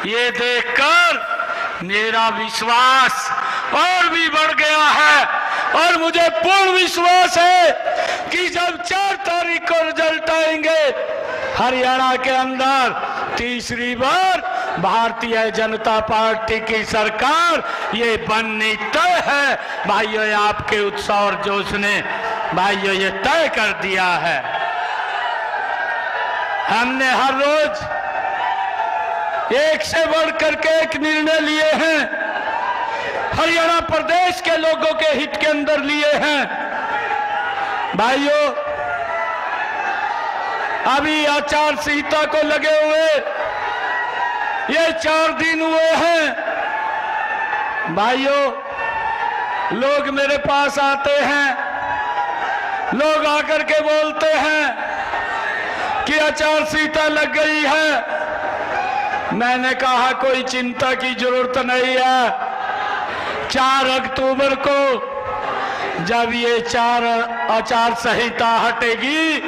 ये देखकर मेरा विश्वास और भी बढ़ गया है और मुझे पूर्ण विश्वास है कि जब 4 तारीख को रिजल्ट आएंगे हरियाणा के अंदर तीसरी बार भारतीय जनता पार्टी की सरकार ये बननी तय है। भाइयों, आपके उत्साह और जोश ने भाइयों ये तय कर दिया है। हमने हर रोज एक से बढ़कर के एक निर्णय लिए हैं, हरियाणा प्रदेश के लोगों के हित के अंदर लिए हैं। भाइयों, अभी आचार संहिता को लगे हुए ये 4 दिन हुए हैं। भाइयों, लोग मेरे पास आते हैं, लोग आकर के बोलते हैं कि आचार संहिता लग गई है। मैंने कहा कोई चिंता की जरूरत नहीं है। 4 अक्टूबर को जब ये 4 आचार संहिता हटेगी,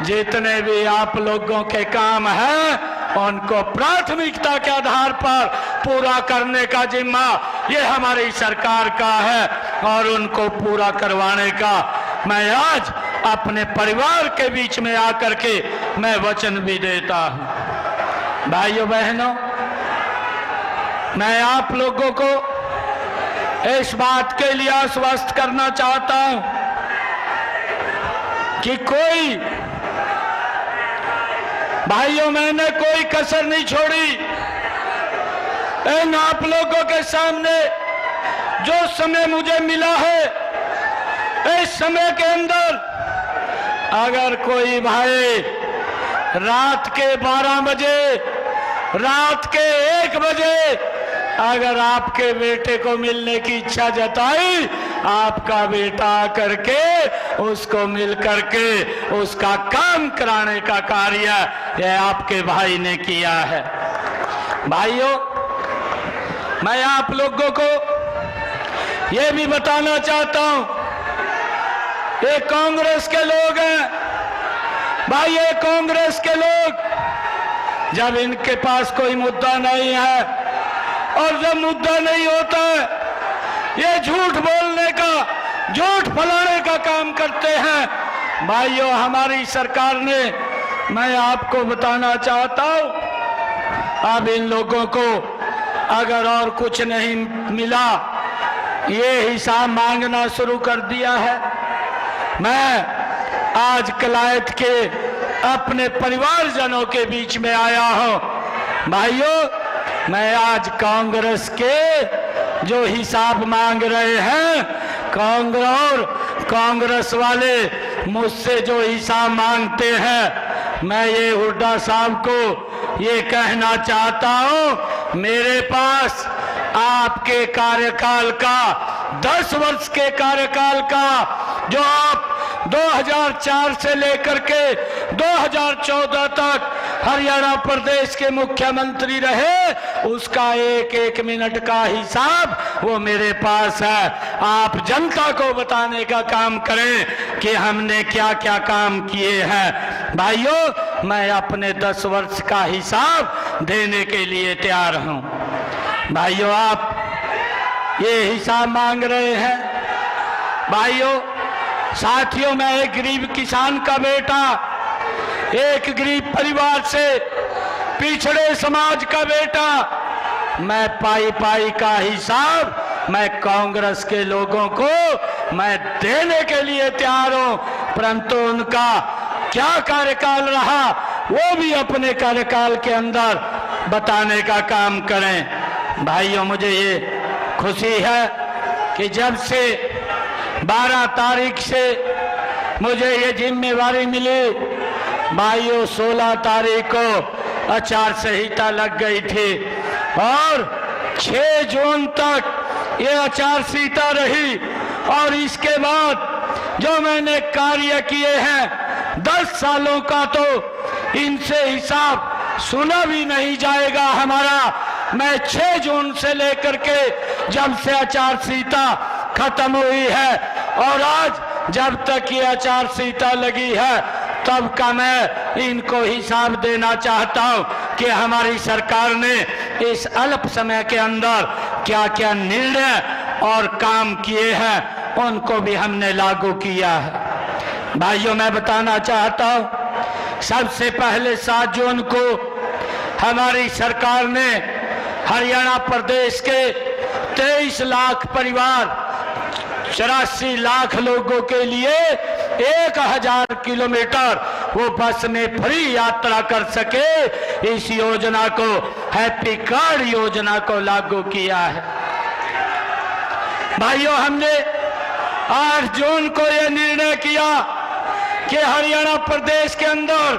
जितने भी आप लोगों के काम हैं उनको प्राथमिकता के आधार पर पूरा करने का जिम्मा ये हमारी सरकार का है और उनको पूरा करवाने का मैं आज अपने परिवार के बीच में आकर के मैं वचन भी देता हूं। भाइयों बहनों, मैं आप लोगों को इस बात के लिए आश्वस्त करना चाहता हूं कि भाइयों मैंने कोई कसर नहीं छोड़ी। इन आप लोगों के सामने जो समय मुझे मिला है, इस समय के अंदर अगर कोई भाई रात के 12 बजे, रात के 1 बजे अगर आपके बेटे को मिलने की इच्छा जताई, आपका बेटा आकर के उसको मिल करके उसका काम कराने का कार्य यह आपके भाई ने किया है। भाइयों, मैं आप लोगों को यह भी बताना चाहता हूं, ये कांग्रेस के लोग हैं। भाई, ये कांग्रेस के लोग जब इनके पास कोई मुद्दा नहीं है और जब मुद्दा नहीं होता है, ये झूठ बोलने का, झूठ फैलाने का काम करते हैं। भाइयों, हमारी सरकार ने, मैं आपको बताना चाहता हूं, अब इन लोगों को अगर और कुछ नहीं मिला, ये हिसाब मांगना शुरू कर दिया है। मैं आज कलायत के अपने परिवारजनों के बीच में आया हूं। भाइयों, मैं आज कांग्रेस के जो हिसाब मांग रहे हैं, कांग्रेस वाले मुझसे जो हिसाब मांगते हैं, मैं ये हुड्डा साहब को ये कहना चाहता हूं, मेरे पास आपके कार्यकाल का 10 वर्ष के कार्यकाल का जो आप 2004 से लेकर के 2014 तक हरियाणा प्रदेश के मुख्यमंत्री रहे, उसका 1-1 मिनट का हिसाब वो मेरे पास है। आप जनता को बताने का काम करें कि हमने क्या क्या काम किए हैं। भाइयों, मैं अपने 10 वर्ष का हिसाब देने के लिए तैयार हूं। भाइयों, आप ये हिसाब मांग रहे हैं। भाइयों, साथियों, मैं एक गरीब किसान का बेटा, एक गरीब परिवार से, पिछड़े समाज का बेटा, मैं पाई का हिसाब मैं कांग्रेस के लोगों को मैं देने के लिए तैयार हूं, परंतु उनका क्या कार्यकाल रहा वो भी अपने कार्यकाल के अंदर बताने का काम करें। भाइयों, मुझे ये खुशी है कि जब से 12 तारीख से मुझे ये जिम्मेवारी मिली, भाइयों 16 तारीख को आचार संहिता लग गई थी और 6 जून तक ये आचार संहिता रही और इसके बाद जो मैंने कार्य किए हैं 10 सालों का, तो इनसे हिसाब सुना भी नहीं जाएगा हमारा। मैं 6 जून से लेकर के जब से आचार संहिता खत्म हुई है और आज जब तक ये आचार संहिता लगी है तब का मैं इनको हिसाब देना चाहता हूं कि हमारी सरकार ने इस अल्प समय के अंदर क्या क्या निर्णय और काम किए हैं उनको भी हमने लागू किया है। भाइयों, मैं बताना चाहता हूं, सबसे पहले 7 जून को हमारी सरकार ने हरियाणा प्रदेश के 23 लाख परिवार 84 लाख लोगों के लिए 1000 किलोमीटर वो बस में फ्री यात्रा कर सके, इस योजना को, हैप्पी कार्ड योजना को लागू किया है। भाइयों, हमने 8 जून को यह निर्णय किया कि हरियाणा प्रदेश के अंदर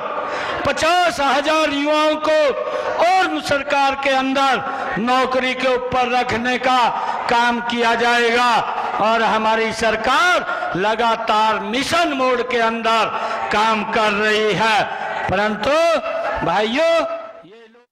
50,000 युवाओं को और सरकार के अंदर नौकरी के ऊपर रखने का काम किया जाएगा और हमारी सरकार लगातार मिशन मोड के अंदर काम कर रही है। परंतु भाइयों, ये लोग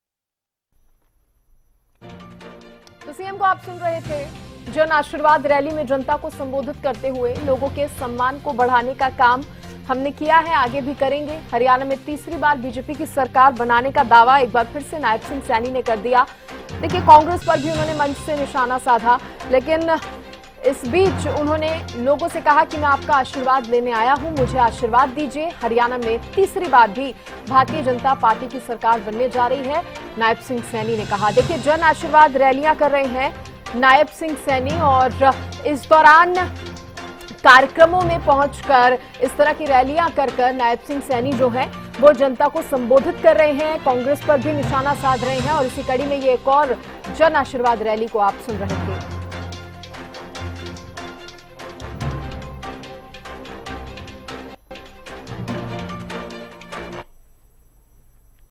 तो सीएम को आप सुन रहे थे। जन आशीर्वाद रैली में जनता को संबोधित करते हुए लोगों के सम्मान को बढ़ाने का काम हमने किया है, आगे भी करेंगे। हरियाणा में तीसरी बार बीजेपी की सरकार बनाने का दावा एक बार फिर से नायब सिंह सैनी ने कर दिया। देखिए, कांग्रेस पर भी उन्होंने मंच से निशाना साधा, लेकिन इस बीच उन्होंने लोगों से कहा कि मैं आपका आशीर्वाद लेने आया हूं, मुझे आशीर्वाद दीजिए। हरियाणा में तीसरी बार भी भारतीय जनता पार्टी की सरकार बनने जा रही है, नायब सिंह सैनी ने कहा। देखिए, जन आशीर्वाद रैलियां कर रहे हैं नायब सिंह सैनी और इस दौरान कार्यक्रमों में पहुंचकर इस तरह की रैलियां कर नायब सिंह सैनी जो है वो जनता को संबोधित कर रहे हैं, कांग्रेस पर भी निशाना साध रहे हैं और इसी कड़ी में ये एक और जन आशीर्वाद रैली को आप सुन रहे थे।